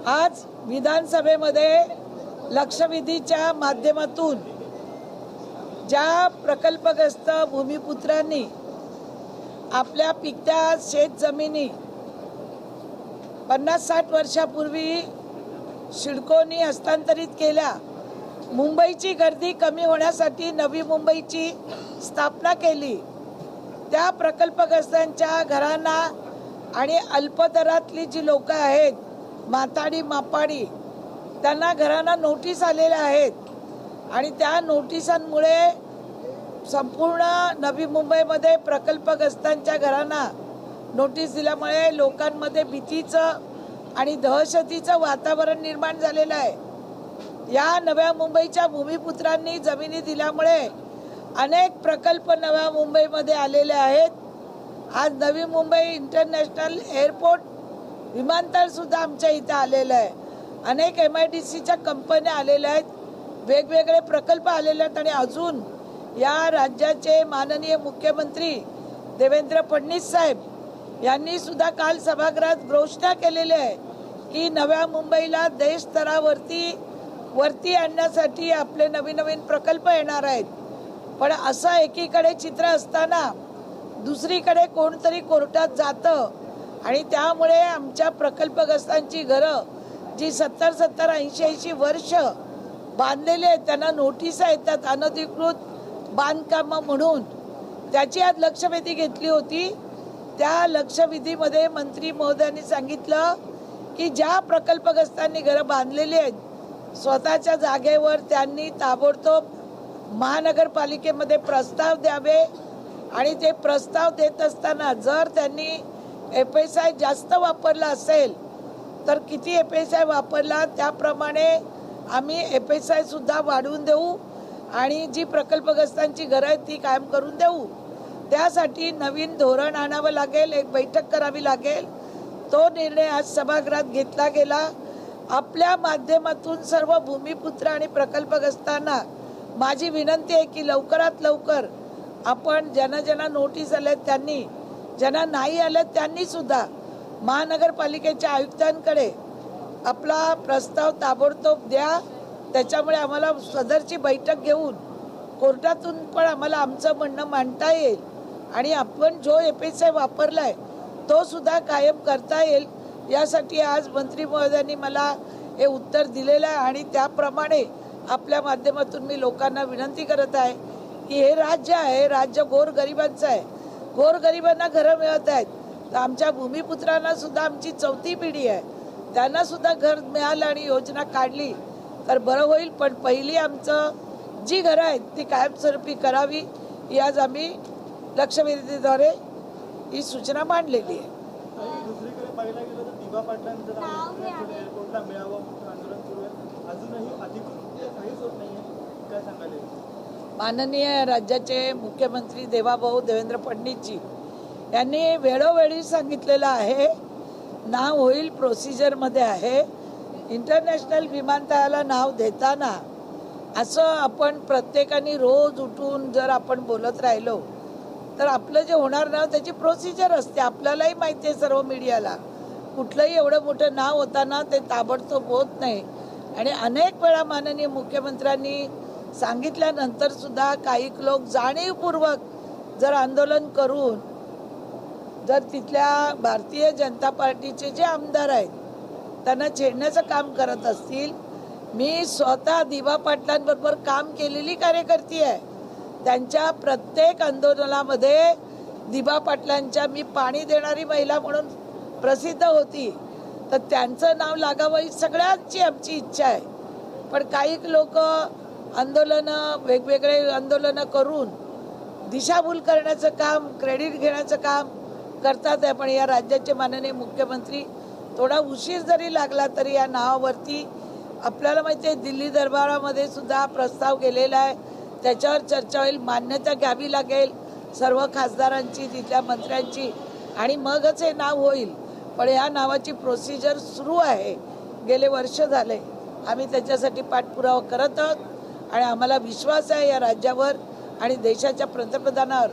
आज विधानसभेमध्ये लक्षवेधीच्या माध्यमातून ज्या प्रकल्पग्रस्त भूमिपुत्रांनी आपल्या पिकत्या शेत जमिनी 50-60 वर्षापूर्वी सिडकोनी हस्तांतरित केल्या, मुंबईची गर्दी कमी होण्यासाठी नवी मुंबईची स्थापना केली, त्या प्रकल्पग्रस्तांच्या घरांना आणि अल्पदरातली जी लोक आहेत, माथाडी मापाडी, त्यांना घरांना नोटीस आलेल्या आहेत आणि त्या नोटिसांमुळे संपूर्ण नवी मुंबईमध्ये प्रकल्पग्रस्तांच्या घरांना नोटीस दिल्यामुळे लोकांमध्ये भीतीचं आणि दहशतीचं वातावरण निर्माण झालेलं आहे। या नव्या मुंबईच्या भूमिपुत्रांनी जमिनी दिल्यामुळे अनेक प्रकल्प नव्या मुंबईमध्ये आलेले आहेत। आज नवी मुंबई इंटरनॅशनल एअरपोर्ट विमानतळ सुद्धा आमच्या इथे आलेलं आहे। अनेक MIDCच्या कंपन्या आलेल्या आहेत, वेगवेगळे प्रकल्प आलेले आहेत आणि अजून या राज्याचे माननीय मुख्यमंत्री देवेंद्र फडणवीस साहेब यांनी सुद्धा काल सभागृहात घोषणा केलेली आहे की नव्या मुंबईला देश स्तरावरती आणण्यासाठी आपले नवीन नवीन प्रकल्प येणार आहेत। पण असं एकीकडे चित्र असताना दुसरीकडे कोणतरी कोर्टात जातं आणि त्यामुळे आमच्या प्रकल्पग्रस्तांची घरं जी 70-70, 80-80 वर्ष बांधलेले आहेत त्यांना नोटिसा येतात अनधिकृत बांधकामं म्हणून। त्याची आज लक्षवेधी घेतली होती। त्या लक्षवेधीमध्ये मंत्री महोदयांनी सांगितलं की ज्या प्रकल्पग्रस्तांनी घरं बांधलेली आहेत स्वतःच्या जागेवर त्यांनी ताबडतोब महानगरपालिकेमध्ये प्रस्ताव द्यावे आणि ते प्रस्ताव देत असताना जर त्यांनी FSI जास्त वापरला असेल तर किती FSI वापरला त्याप्रमाणे आम्ही FSI सुद्धा वाढवून देऊ आणि जी प्रकल्पग्रस्तांची घरं आहेत ती कायम करून देऊ। त्यासाठी नवीन धोरण आणावं लागेल, एक बैठक करावी लागेल। तो निर्णय आज सभागृहात घेतला गेला। आपल्या माध्यमातून सर्व भूमिपुत्र आणि प्रकल्पग्रस्तांना माझी विनंती आहे की लवकरात लवकर आपण ज्यांना नोटीस आल्या त्यांनी, ज्यांना नाही आल्या त्यांनी सुद्धा महानगरपालिकेच्या आयुक्तांकडे आपला प्रस्ताव ताबडतोब द्या। त्याच्यामुळे आम्हाला सदरची बैठक घेऊन कोर्टातून पण आम्हाला आमचं म्हणणं मांडता येईल आणि आपण जो FSI वापरलाय तो सुद्धा कायम करता येईल। यासाठी आज मंत्री महोदयांनी मला हे उत्तर दिलेलं आहे आणि त्याप्रमाणे आपल्या माध्यमातून मी लोकांना विनंती करत आहे की हे राज्य आहे, राज्य गोरगरिबांचं आहे, गोरगरिबांना घरं मिळत आहेत। तर आमच्या भूमिपुत्रांना सुद्धा आमची 4थी पिढी आहे, त्यांना सुद्धा घर मिळालं आणि योजना काढली तर बरं होईल। पण पहिली आमचं जी घरं आहेत ती कायमस्वरूपी करावी ही आज आम्ही लक्षवेधीद्वारे ही सूचना मांडलेली आहे। दुसरीकडे पाहायला गेलं तर दिवा पाटलांचं नाव एअरपोर्टला मिळावं आंदोलन सुरू आहे, अजूनही अधिकृत काहीच होत नाहीये, काय सांगाल? माननीय राज्याचे मुख्यमंत्री देवाभाऊ देवेंद्र फडणवीसजी यांनी वेळोवेळी सांगितलेलं आहे, नाव होईल, प्रोसिजरमध्ये आहे। इंटरनॅशनल विमानतळाला नाव देताना असं आपण प्रत्येकाने रोज उठून जर आपण बोलत राहिलो तर आपलं जे होणार नाव त्याची प्रोसिजर असते। आपल्यालाही माहिती आहे, सर्व मीडियाला, कुठलंही एवढं मोठं नाव होताना ते ताबडतोब होत नाही आणि अनेक वेळा माननीय मुख्यमंत्र्यांनी सांगितल्यानंतर सुद्धा काही लोक जाणीवपूर्वक जर आंदोलन करून जर तिथल्या भारतीय जनता पार्टीचे जे आमदार आहेत त्यांना छेडण्याचं काम करत असतील। मी स्वतः दिवा पाटलांबरोबर काम केलेली कार्यकर्ती आहे, त्यांच्या प्रत्येक आंदोलनामध्ये दिवा पाटलांच्या मी पाणी देणारी महिला म्हणून प्रसिद्ध होती, तर त्यांचं नाव लागावं ही सगळ्यांची आमची इच्छा आहे। पण काही लोक वेगवेगळे आंदोलनं करून दिशाभूल करण्याचं काम, क्रेडिट घेण्याचं काम करतात आहे। पण या राज्याचे माननीय मुख्यमंत्री थोडा उशीर जरी लागला तरी या नावावरती आपल्याला माहिती आहे दिल्ली दरबारामध्ये सुद्धा प्रस्ताव गेलेला आहे, त्याच्यावर चर्चा होईल, मान्यता घ्यावी लागेल सर्व खासदारांची, तिथल्या मंत्र्यांची आणि मगच हे नाव होईल। पण या नावाची प्रोसिजर सुरू आहे, गेले वर्ष झाले आम्ही त्याच्यासाठी पाठपुरावा करत आहोत आणि आम्हाला विश्वास आहे या राज्यावर आणि देशाच्या पंतप्रधानावर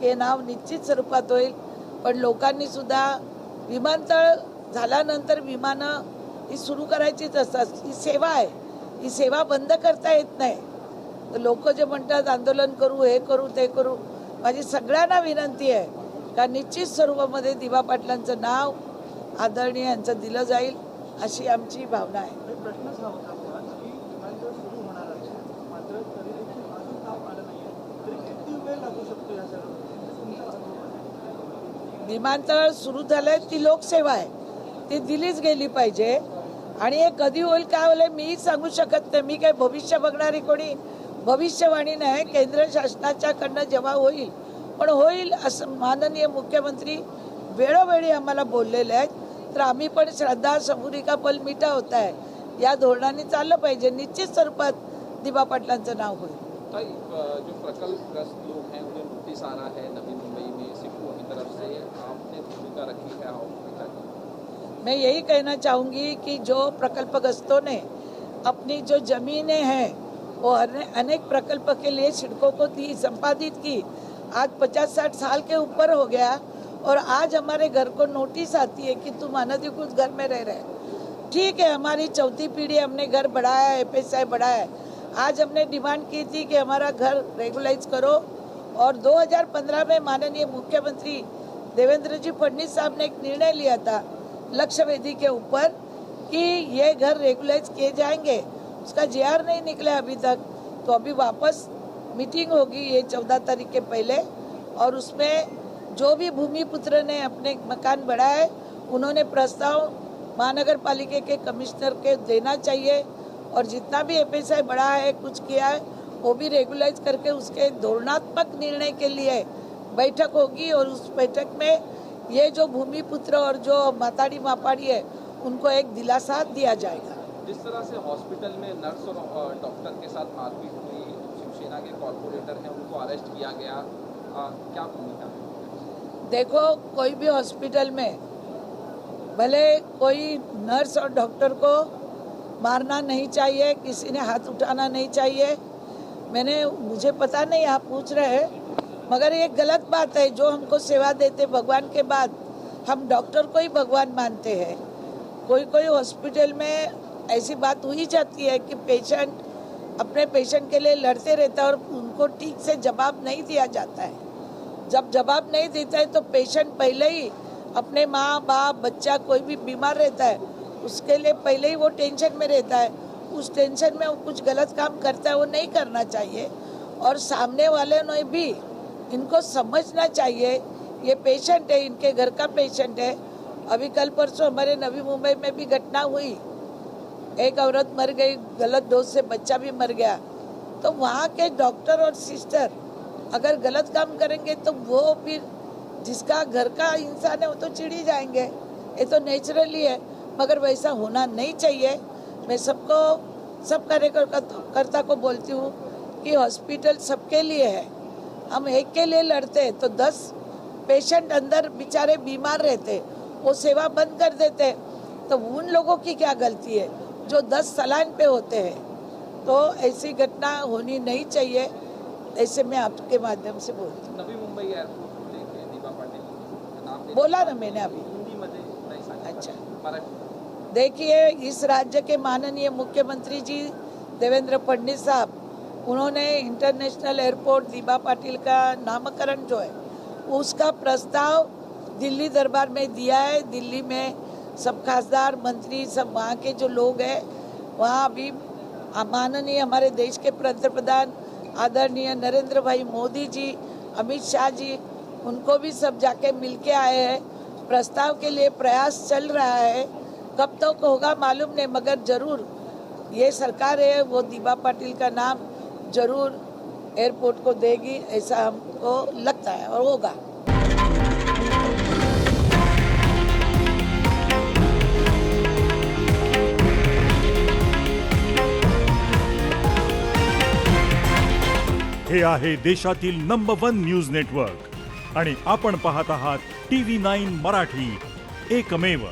हे नाव निश्चित स्वरूपात होईल। पण लोकांनी सुद्धा विमानतळ झाल्यानंतर विमानं ही सुरू करायचीच असतात. ही सेवा आहे, ही सेवा बंद करता येत नाही. लोक जे म्हणतात आंदोलन करू, हे करू, ते करू, माझी सगळ्यांना विनंती आहे का निश्चित स्वरूपामध्ये दिवा पाटलांचं नाव आदरणीय यांचं दिलं जाईल, अशी आमची भावना आहे. एक प्रश्नच हा होता आपला की विमानतळ सुरू होणार आहे, मात्र तरी देखील अजून काम आलं नाहीये, तरी किती वेळ लागू शकतो या सगळ्या गोष्टी? तुमचा अनुभव आहे. विमानतळ सुरू झालंय, ती लोकसेवा आहे, ती दिलीच गेली पाहिजे. आणि हे कधी होईल काय होईल मीही सांगू शकत नाही. मी काही भविष्य बघणारी कोणी भविष्यवाणी नाही. केंद्र शासनाच्याकडनं जेव्हा होईल, पण होईल असं माननीय मुख्यमंत्री वेळोवेळी आम्हाला बोललेले आहेत. तर आम्ही पण श्रद्धा सबुरी का पल मिठा होता है या धोरणाने चाललं पाहिजे. निश्चित स्वरूपात दिवा पाटलांचं नाव होईल. ताई, जो प्रकल्पग्रस्त लोग हैं उन्हें नोटिस आ रहा है नवी मुंबई में सिडको की तरफ से, आपने भूमिका रखी है और मैं यही कहना चाहूँगी कि जो प्रकल्पग्रस्तों ने अपनी जो ज़मीनें हैं वो अनेक प्रकल्प के लिए सिडको को दी, संपादित की. आज 50-60 साल के ऊपर हो गया और आज हमारे घर को नोटिस आती है कि तुम अनधिकृत घर में रह रहे. ठीक है, हमारी चौथी पीढ़ी हमने घर बढ़ाया है, एफएसआई बढ़ाया है. आज हमने डिमांड की थी कि हमारा घर रेगुलाइज करो और 2015 में माननीय मुख्यमंत्री देवेंद्र जी फडणवीस साहब ने एक निर्णय लिया था लक्ष्य वेदी के ऊपर कि ये घर रेगुलाइज किए जाएंगे. उसका जीआर नहीं निकला अभी तक. तो अभी वापस मीटिंग होगी ये 14 तारीख के पहले और उसमें जो भी भूमिपुत्र ने अपने मकान बढ़ाए उन्होंने प्रस्ताव महानगर पालिका के कमिश्नर के देना चाहिए और जितना भी एफएसआई बढ़ा है कुछ किया है वो भी रेगुलाइज करके उसके धोरणात्मक निर्णय के लिए बैठक होगी और उस बैठक में ये जो भूमिपुत्र और जो माताड़ी मापाड़ी है उनको एक दिलासा दिया जाएगा. जिस तरह से हॉस्पिटल में नर्स और डॉक्टर के साथ मारपीट हुई, शिवसेना के कॉर्पोरेटर हैं उनको अरेस्ट किया गया, क्या भूमिका है? देखो, कोई भी हॉस्पिटल में भले कोई नर्स और डॉक्टर को मारना नहीं चाहिए, किसी ने हाथ उठाना नहीं चाहिए. मुझे पता नहीं आप पूछ रहे हैं, मगर ये गलत बात है. जो हमको सेवा देते भगवान के बाद हम डॉक्टर को ही भगवान मानते हैं. कोई हॉस्पिटल में ऐसी बात हुई जाती है कि पेशेंट अपने पेशेंट के लिए लड़ते रहता है और उनको ठीक से जवाब नहीं दिया जाता है. जब जवाब नहीं देता है तो पेशेंट पहले ही अपने माँ बाप बच्चा कोई भी बीमार रहता है उसके लिए पहले ही वो टेंशन में रहता है. उस टेंशन में वो कुछ गलत काम करता है, वो नहीं करना चाहिए. और सामने वाले ने भी इनको समझना चाहिए ये पेशेंट है, इनके घर का पेशेंट है. अभी कल परसों हमारे नवी मुंबई में भी घटना हुई, एक औरत मर गई, गलत डोज से बच्चा भी मर गया. तो वहाँ के डॉक्टर और सिस्टर अगर गलत काम करेंगे तो वो फिर जिसका घर का इंसान है वो तो चिढ़ ही जाएंगे. ये तो नेचुरली है, मगर वैसा होना नहीं चाहिए. मैं सब कार्यकर्ता को बोलती हूँ कि हॉस्पिटल सबके लिए है. हम एक के लिए लड़ते हैं तो 10 पेशेंट अंदर बेचारे बीमार रहते, वो सेवा बंद कर देते, तो उन लोगों की क्या गलती है जो 10 सलाइन पे होते हैं. तो ऐसी घटना होनी नहीं चाहिए. ऐसे मैं आपके माध्यम से बोलती हूँ. नवी मुंबई एअरपोर्ट देखिए दिवा पाटील नाम बोला ना मैंने अभी. हिंदीमध्ये नाही सांगितलं. अच्छा, मराठी. देखिए, इस राज्य के माननीय मुख्यमंत्री जी देवेंद्र फडणवीस साहब, उन्होंने इंटरनेशनल एयरपोर्ट दिवा पाटिल का नामकरण जो है उसका प्रस्ताव दिल्ली दरबार में दिया है. दिल्ली में सब खासदार मंत्री सब वहाँ के जो लोग हैं वहाँ अभी माननीय हमारे देश के प्रधान आदरणीय नरेंद्र भाई मोदी जी, अमित शाह जी, उनको भी सब जाके मिल के आए हैं. प्रस्ताव के लिए प्रयास चल रहा है. कब तक होगा मालूम नहीं, मगर जरूर ये सरकार है वो दिवा पाटिल का नाम जरूर एयरपोर्ट को देगी, ऐसा हमको लगता है और होगा. हे आहे देशातील नंबर 1 न्यूज नेटवर्क आणि आपण पाहत आहात TV9 मराठी, एकमेव.